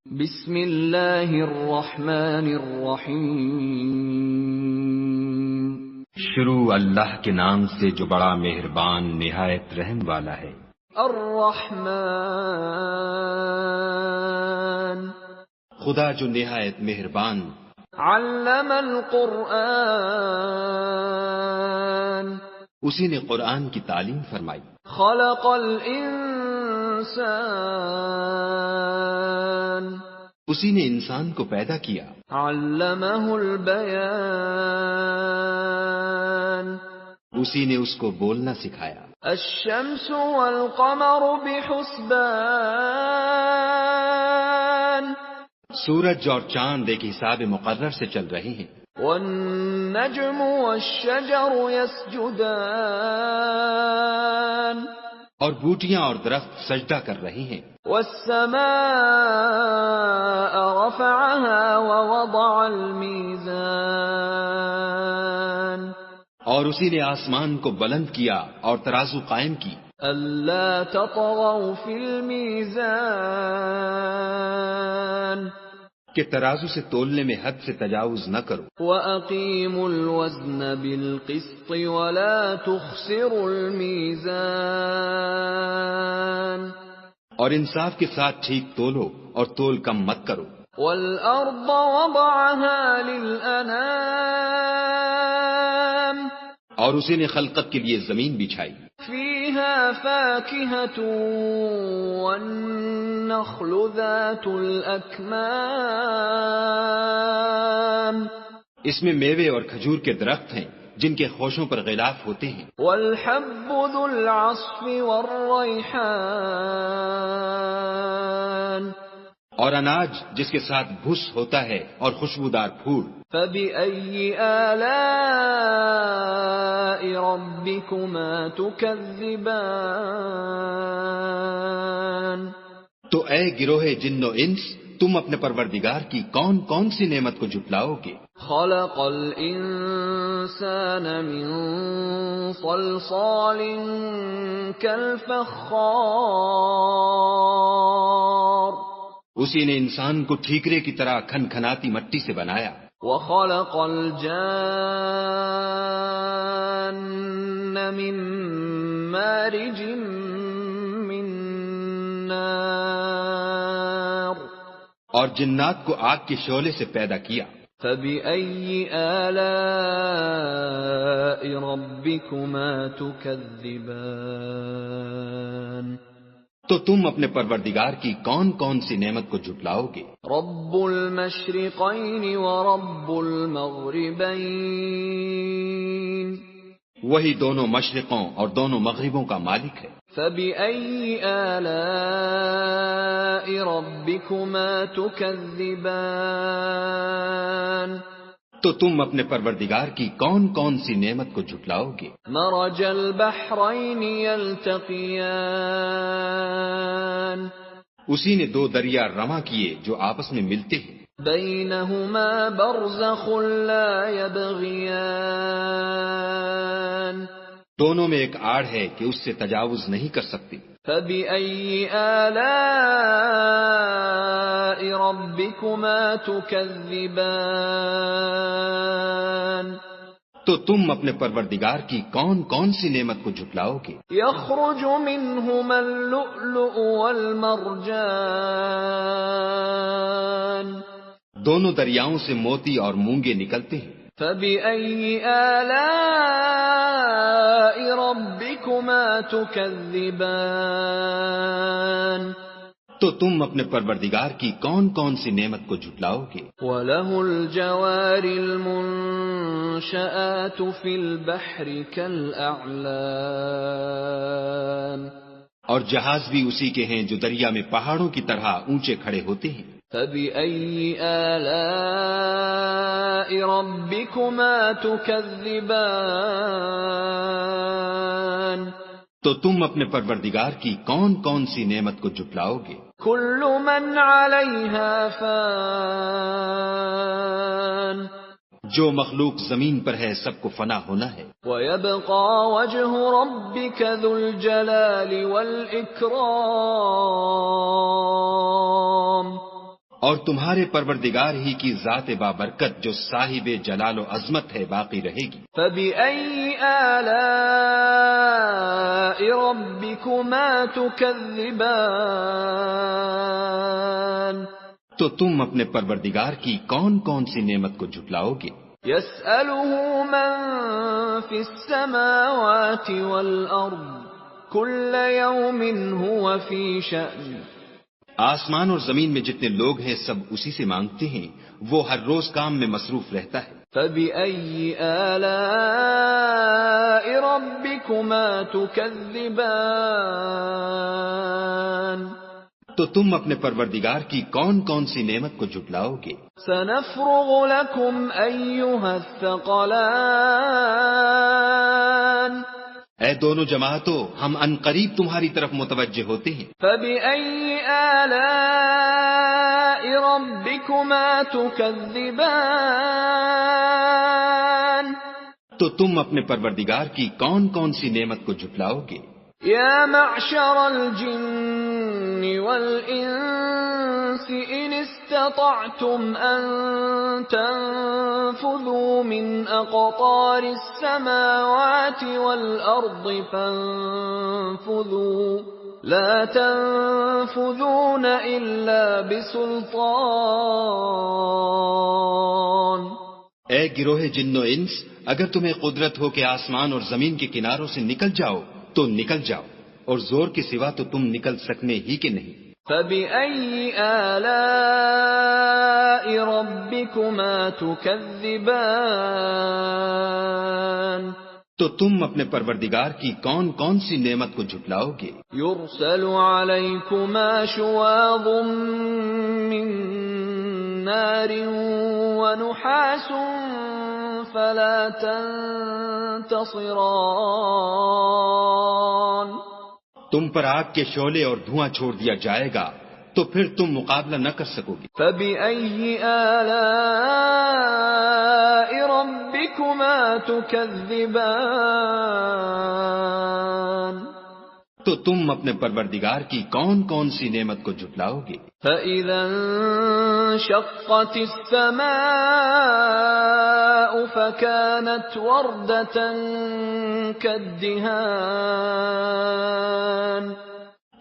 بسم اللہ الرحمن الرحیم۔ شروع اللہ کے نام سے جو بڑا مہربان نہایت رحم والا ہے۔ الرحمن، خدا جو نہایت مہربان، علم القرآن، اسی نے قرآن کی تعلیم فرمائی۔ خلق الانسان، اسی نے انسان کو پیدا کیا۔ علمہ البیان، اسی نے اس کو بولنا سکھایا۔ الشمس والقمر بحسبان، سورج اور چاند ایک حساب مقرر سے چل رہے ہیں۔ والنجم والشجر يسجدان، اور بوٹیاں اور درخت سجدہ کر رہے ہیں۔ والسماء رفعها ووضع الميزان، اور اسی نے آسمان کو بلند کیا اور ترازو قائم کی۔ ألا تطغوا في الميزان، کہ ترازو سے تولنے میں حد سے تجاوز نہ کرو۔ وَأَقِيمُوا الْوَزْنَ بِالْقِسْطِ وَلَا تُخْسِرُوا الْمِيزَانَ، اور انصاف کے ساتھ ٹھیک تولو اور تول کم مت کرو۔ وَالْأَرْضَ وَضَعَهَا لِلْأَنَامِ، اور اسی نے خلقت کے لیے زمین بچھائی۔ فِيهَا فَاكِهَةٌ وَالنَّخْلُ ذَاتُ الْأَكْمَامِ، اس میں میوے اور کھجور کے درخت ہیں جن کے خوشوں پر غلاف ہوتے ہیں۔ وَالْحَبُّ ذُو الْعَصْفِ وَالرَّيْحَانِ، اور اناج جس کے ساتھ بھس ہوتا ہے اور خوشبودار پھول۔ فَبِأَيِّ آلَاءِ رَبِّكُمَا تُكَذِّبَانِ، تو اے گروہ جن و انس، تم اپنے پروردگار کی کون کون سی نعمت کو جھٹلاؤ گے؟ خَلَقَ الْإِنسَانَ مِنْ صَلْصَالٍ كَالْفَخَّارِ، اسی نے انسان کو ٹھیکرے کی طرح کھنکھناتی مٹی سے بنایا۔ وَخَلَقَ الْجَانَّ مِن مَّارِجٍ مِّن نَّارٍ، اور جنات کو آگ کے شعلے سے پیدا کیا۔ فَبِأَيِّ آلَاءِ رَبِّكُمَا تُكَذِّبَانِ، تو تم اپنے پروردگار کی کون کون سی نعمت کو جھٹلاؤ گے؟ رَبُّ الْمَشْرِقَيْنِ وَرَبُّ الْمَغْرِبَيْنِ، وہی دونوں مشرقوں اور دونوں مغربوں کا مالک ہے۔ فَبِأَيِّ آلَاءِ رَبِّكُمَا تُكَذِّبَانِ، تو تم اپنے پروردگار کی کون کون سی نعمت کو جھٹلاؤ گے؟ مرج البحرین یلتقیان، اسی نے دو دریا رواں کیے جو آپس میں ملتے ہیں۔ بینہما برزخ لا یبغیان، دونوں میں ایک آڑ ہے کہ اس سے تجاوز نہیں کر سکتی۔ فبأي آلاء ربكما تكذبان، تو تم اپنے پروردگار کی کون کون سی نعمت کو جھٹلاؤ گے؟ يخرج منهما اللؤلؤ والمرجان، دونوں دریاؤں سے موتی اور مونگے نکلتے ہیں۔ فبأي آلاء ربكما تكذبان، تو تم اپنے پروردگار کی کون کون سی نعمت کو جھٹلاؤ گے؟ وَلَهُ الْجَوَارِ الْمُنشَآتُ فِي الْبَحْرِ كَالْأَعْلَامِ، اور جہاز بھی اسی کے ہیں جو دریا میں پہاڑوں کی طرح اونچے کھڑے ہوتے ہیں۔ فَبِأَيِّ آلَاءِ رَبِّكُمَا تُكَذِّبَانِ، تو تم اپنے پروردگار کی کون کون سی نعمت کو جھٹلاؤ گے؟ كُلُّ مَنْ عَلَيْهَا فَانٍ، جو مخلوق زمین پر ہے سب کو فنا ہونا ہے۔ وَيَبْقَى وَجْهُ رَبِّكَ ذُو الْجَلَالِ وَالْإِكْرَامِ، اور تمہارے پروردگار ہی کی ذات بابرکت جو صاحب جلال و عظمت ہے باقی رہے گی. فَبِأَيِّ آلَاءِ رَبِّكُمَا تُكَذِّبَانِ تو تم اپنے پروردگار کی کون کون سی نعمت کو جھٹلاؤ گے؟ يَسْأَلُهُ مَن فِي السَّمَاوَاتِ وَالْأَرْضِ كُلَّ يَوْمٍ هُوَ فِي شَأْنٍ. آسمان اور زمین میں جتنے لوگ ہیں سب اسی سے مانگتے ہیں، وہ ہر روز کام میں مصروف رہتا ہے. فَبِأَيِّ آلَاءِ رَبِّكُمَا تُكَذِّبَانِ تو تم اپنے پروردگار کی کون کون سی نعمت کو جھٹلاؤ گے؟ سَنَفْرُغُ لَكُمْ أَيُّهَ الثَّقَلَانِ. اے دونوں جماعتوں، ہم ان قریب تمہاری طرف متوجہ ہوتے ہیں. فَبِأَيِّ آلَاءِ رَبِّكُمَا تُكَذِّبَانِ تو تم اپنے پروردگار کی کون کون سی نعمت کو جھٹلاؤ گے؟ يَا مَعْشَرَ الْجِنِّ وَالْإِنسِ إِنِ اسْتَطَعْتُمْ أَن تَنفُذُوا مِنْ أَقْطَارِ السَّمَاوَاتِ وَالْأَرْضِ فَانفُذُوا لَا تَنفُذُونَ إِلَّا بِسُلْطَانٍ. اے گروہ جن و انس، اگر تمہیں قدرت ہو کہ آسمان اور زمین کے کناروں سے نکل جاؤ تو نکل جاؤ، اور زور کے سوا تو تم نکل سکنے ہی کے نہیں. فَبِأَيِّ آلَاءِ رَبِّكُمَا تُكَذِّبَانِ تو تم اپنے پروردگار کی کون کون سی نعمت کو جھٹلاؤ گے؟ يُرْسَلُ عَلَيْكُمَا شُوَاظٌ مِّن نَّارٍ وَنُحَاسٌ فَلَا تَنتَصِرَانِ. تم پر آگ کے شعلے اور دھواں چھوڑ دیا جائے گا تو پھر تم مقابلہ نہ کر سکو گے. فَبِأَيِّ آلَاءِ رَبِّكُمَا تُكَذِّبَانِ تو تم اپنے پروردگار کی کون کون سی نعمت کو جھٹلاؤ گے؟ فَإِذَا انشَقَّتِ السَّمَاءُ فَكَانَتْ وَرْدَةً كَالدِّهَانِ.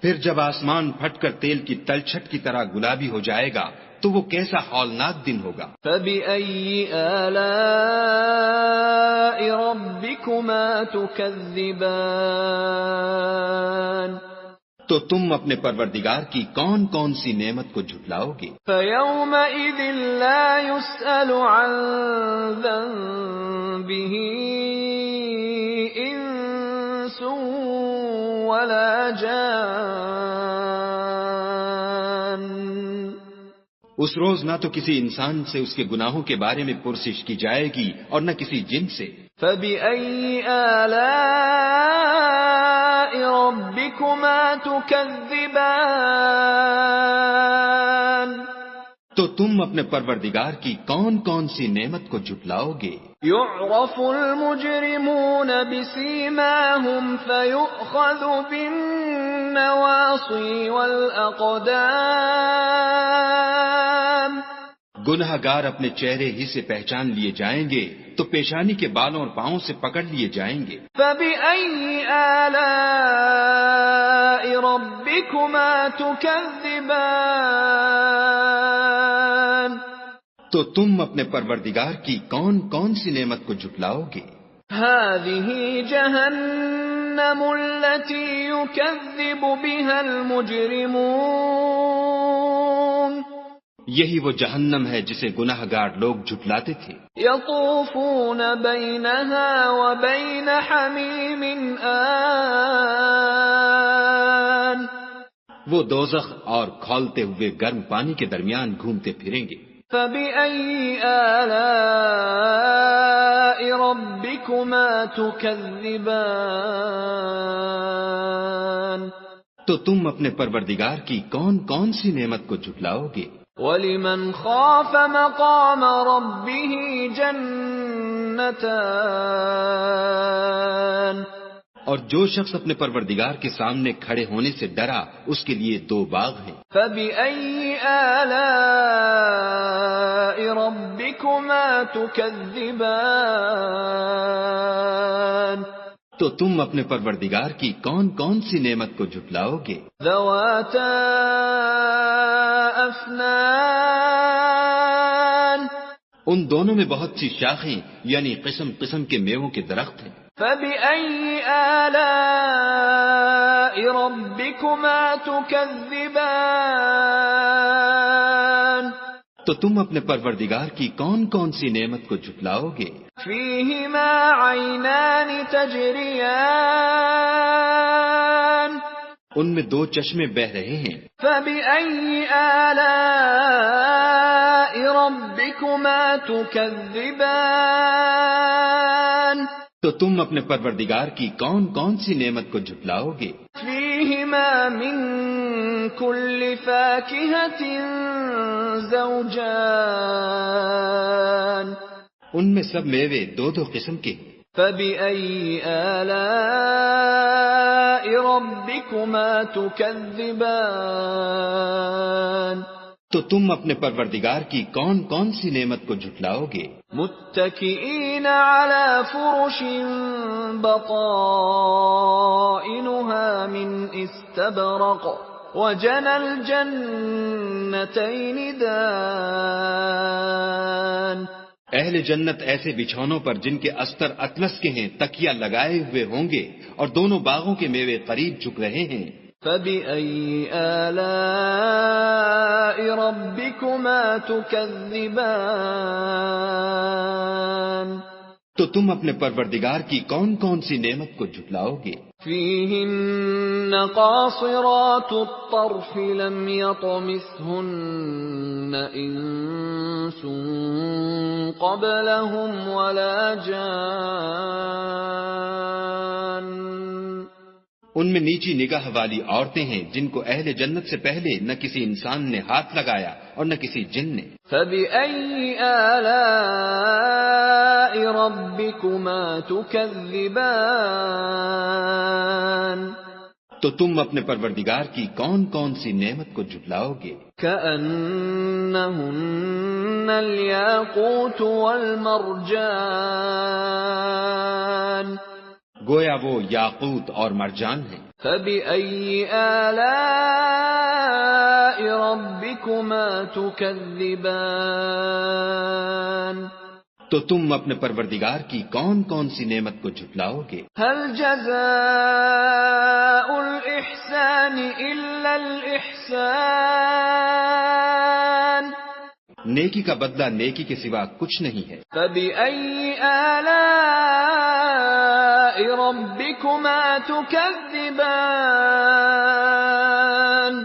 پھر جب آسمان پھٹ کر تیل کی تلچھٹ کی طرح گلابی ہو جائے گا تو وہ کیسا ہولناک دن ہوگا. فَبِأَيِّ آلَاءِ رَبِّكُمَا تُكَذِّبَانِ تو تم اپنے پروردگار کی کون کون سی نعمت کو جھٹلاؤ گے؟ فَيَوْمَئِذٍ لَا يُسْأَلُ عَن ذَنبِهِ إِنسٌ وَلَا جَانٌّ. اس روز نہ تو کسی انسان سے اس کے گناہوں کے بارے میں پرسش کی جائے گی اور نہ کسی جن سے. فَبِأَيِّ آلَاءِ رَبِّكُمَا تُكَذِّبَانِ تو تم اپنے پروردگار کی کون کون سی نعمت کو جھٹلاؤ گے؟ يُعْرَفُ الْمُجْرِمُونَ بِسِيمَاهُمْ فَيُؤْخَذُ بِالنَّوَاصِي وَالْأَقْدَامِ. گناہ گار اپنے چہرے ہی سے پہچان لیے جائیں گے تو پیشانی کے بالوں اور پاؤں سے پکڑ لیے جائیں گے. فَبِأَيِّ آلَاءِ رَبِّكُمَا تُكَذِّبَانِ تو تم اپنے پروردگار کی کون کون سی نعمت کو جھٹلاؤ گے؟ هَذِهِ جَهَنَّمُ الَّتِي يُكَذِّبُ بِهَا الْمُجْرِمُونَ. یہی وہ جہنم ہے جسے گناہ گار لوگ جھٹلاتے تھے. يَطُوفُونَ بَيْنَهَا وَبَيْنَ حَمِيمٍ آنٍ. وہ دوزخ اور کھولتے ہوئے گرم پانی کے درمیان گھومتے پھریں گے. فَبِأَيِّ آلَاءِ رَبِّكُمَا تُكَذِّبَانِ تو تم اپنے پروردگار کی کون کون سی نعمت کو جھٹلاؤ گے؟ وَلِمَنْ خَافَ مَقَامَ رَبِّهِ جَنَّتَانِ. اور جو شخص اپنے پروردگار کے سامنے کھڑے ہونے سے ڈرا اس کے لیے 2 باغ ہیں. فَبِأَيِّ آلَاءِ رَبِّكُمَا تُكَذِّبَانِ تو تم اپنے پروردگار کی کون کون سی نعمت کو جھٹلاؤ گے؟ ذَوَاتَا أَفْنَانٍ ان دونوں میں بہت سی شاخیں یعنی قسم قسم کے میووں کے درخت ہیں۔ فَبِأَيِّ آلَاءِ رَبِّكُمَا تُكَذِّبَانِ تو تم اپنے پروردگار کی کون کون سی نعمت کو جھٹلاؤ گے؟ فِيهِمَا عَيْنَانِ تَجْرِيَانِ ان میں دو چشمے بہہ رہے ہیں۔ فَبِأَيِّ آلَاءِ رَبِّكُمَا تُكَذِّبَانِ تو تم اپنے پروردگار کی کون کون سی نعمت کو جھٹلاؤ گے؟ فِيهِمَا مِن كُلِّ فَاكِهَةٍ زَوْجَانِ ان میں سب میوے دو دو قسم کے ہیں۔ فَبِأَيِّ آلَاءِ رَبِّكُمَا تُكَذِّبَانِ تو تم اپنے پروردگار کی کون کون سی نعمت کو جھٹلاؤ گے؟ متكئين على فرش بطائنها من استبرق وجنى الجنتين دان اہل جنت ایسے بچھونوں پر جن کے استر اطلس کے ہیں تکیہ لگائے ہوئے ہوں گے اور دونوں باغوں کے میوے قریب جھک رہے ہیں۔ فَبِأَيِّ آلَاءِ رَبِّكُمَا تُكَذِّبَانِ تو تم اپنے پروردگار کی کون کون سی نعمت کو جھٹلاؤ گے؟ فِيهِنَّ قَاصِرَاتُ الطَّرْفِ لَمْ يَطْمِثْهُنَّ إِنسٌ قَبْلَهُمْ وَلَا جَانٌّ ان میں نیچی نگاہ والی عورتیں ہیں جن کو اہل جنت سے پہلے نہ کسی انسان نے ہاتھ لگایا اور نہ کسی جن نے۔ فَبِأَيِّ آلَاءِ رَبِّكُمَا تُكَذِّبَانِ تو تم اپنے پروردگار کی کون کون سی نعمت کو جھٹلاؤ گے؟ كَأَنَّهُنَّ الْيَاقُوتُ وَالْمَرْجَانُ گویا وہ یاقوت اور مرجان ہیں۔ فَبِأَيِّ آلَاءِ رَبِّكُمَا تُكَذِّبَانِ تو تم اپنے پروردگار کی کون کون سی نعمت کو جھٹلاؤ گے؟ هَلْ جَزَاءُ الْإِحْسَانِ إِلَّا الْإِحْسَانُ نیکی کا بدلہ نیکی کے سوا کچھ نہیں ہے۔ فَبِأَيِّ آلَاءِ رَبِّكُمَا تُكَذِّبَانِ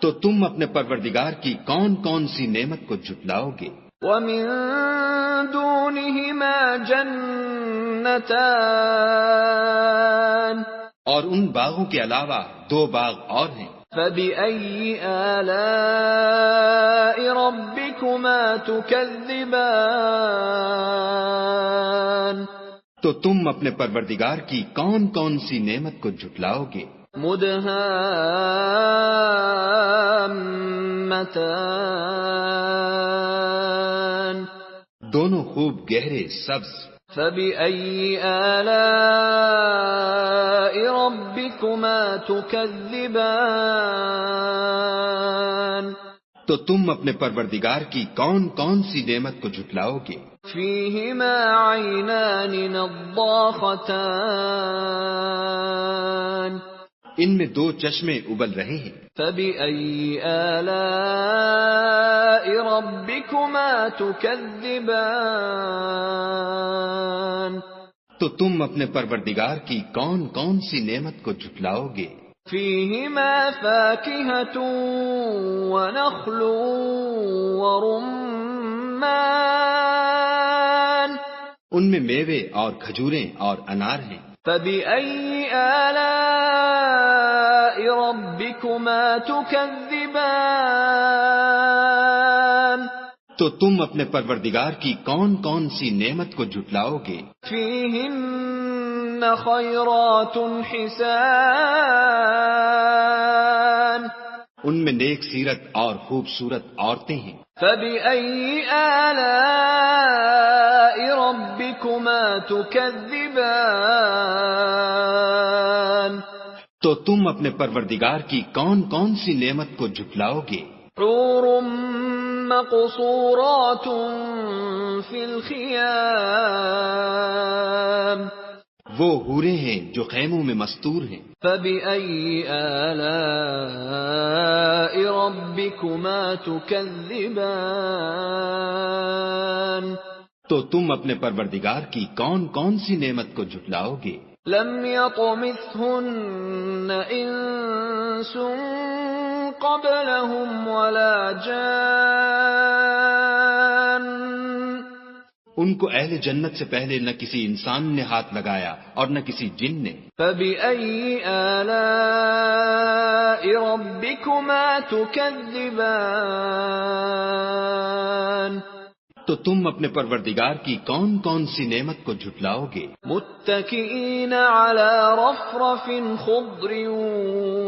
تو تم اپنے پروردگار کی کون کون سی نعمت کو جھٹلاؤ گے؟ وَمِن دُونِهِمَا جَنَّتَانِ اور ان باغوں کے علاوہ دو باغ اور ہیں۔ فَبِأَيِّ آلَاءِ رَبِّكُمَا تُكَذِّبَانِ تو تم اپنے پروردگار کی کون کون سی نعمت کو جھٹلاؤ گے؟ مُدْهَامَّتَانِ دونوں خوب گہرے سبز۔ فَبِأَيِّ آلَاءِ رَبِّكُمَا تُكَذِّبَانِ تو تم اپنے پروردگار کی کون کون سی نعمت کو جھٹلاؤ گے؟ فِيهِمَا عَيْنَانِ نَضَّاخَتَانِ ان میں دو چشمے ابل رہے ہیں۔ فَبِأَيِّ آلَاءِ رَبِّكُمَا تُكَذِّبَانِ تو تم اپنے پروردگار کی کون کون سی نعمت کو جھٹلاؤ گے؟ فِيهِمَا فَاكِهَةٌ وَنَخْلٌ وَرُمَّانٌ ان میں میوے اور کھجوریں اور انار ہیں۔ فَبِأَيِّ آلَاءِ رَبِّكُمَا تُكَذِّبَانِ تو تم اپنے پروردگار کی کون کون سی نعمت کو جھٹلاؤ گے؟ فِيهِنَّ خَيْرَاتٌ حِسَانٌ ان میں نیک سیرت اور خوبصورت عورتیں ہیں۔ فَبِأَيِّ آلَاءِ رَبِّكُمَا تُكَذِّبَانِ تو تم اپنے پروردگار کی کون کون سی نعمت کو جھٹلاؤ گے؟ حور مقصورات فی الخیام، وہ حوریں ہیں جو خیموں میں مستور ہیں۔ فَبِأَيِّ آلَاءِ رَبِّكُمَا تُكَذِّبَانِ تو تم اپنے پروردگار کی کون کون سی نعمت کو جھٹلاؤ گے؟ لم يطمثهن انس قبلهم ولا جان، ان کو اہل جنت سے پہلے نہ کسی انسان نے ہاتھ لگایا اور نہ کسی جن نے۔ فَبِأَيِّ آلَاءِ رَبِّكُمَا تُكَذِّبَانِ تو تم اپنے پروردگار کی کون کون سی نعمت کو جھٹلاؤ گے؟ متكئين على رفرف خضر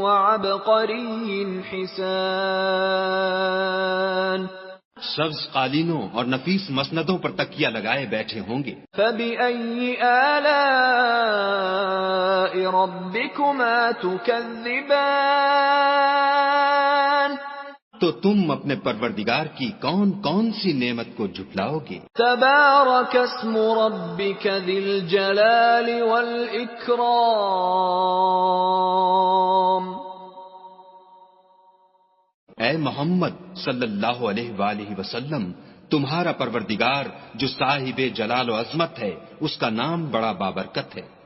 وعبقري حسان، سبز قالینوں اور نفیس مسندوں پر تکیہ لگائے بیٹھے ہوں گے۔ فَبِأَيِّ آلَاءِ رَبِّكُمَا تُكَذِّبَانِ تو تم اپنے پروردگار کی کون کون سی نعمت کو جھٹلاؤ گے؟ تبارك اسم ربك ذي الجلال والإكرام، اے محمد صلی اللہ علیہ وآلہ وسلم، تمہارا پروردگار جو صاحب جلال و عظمت ہے، اس کا نام بڑا بابرکت ہے۔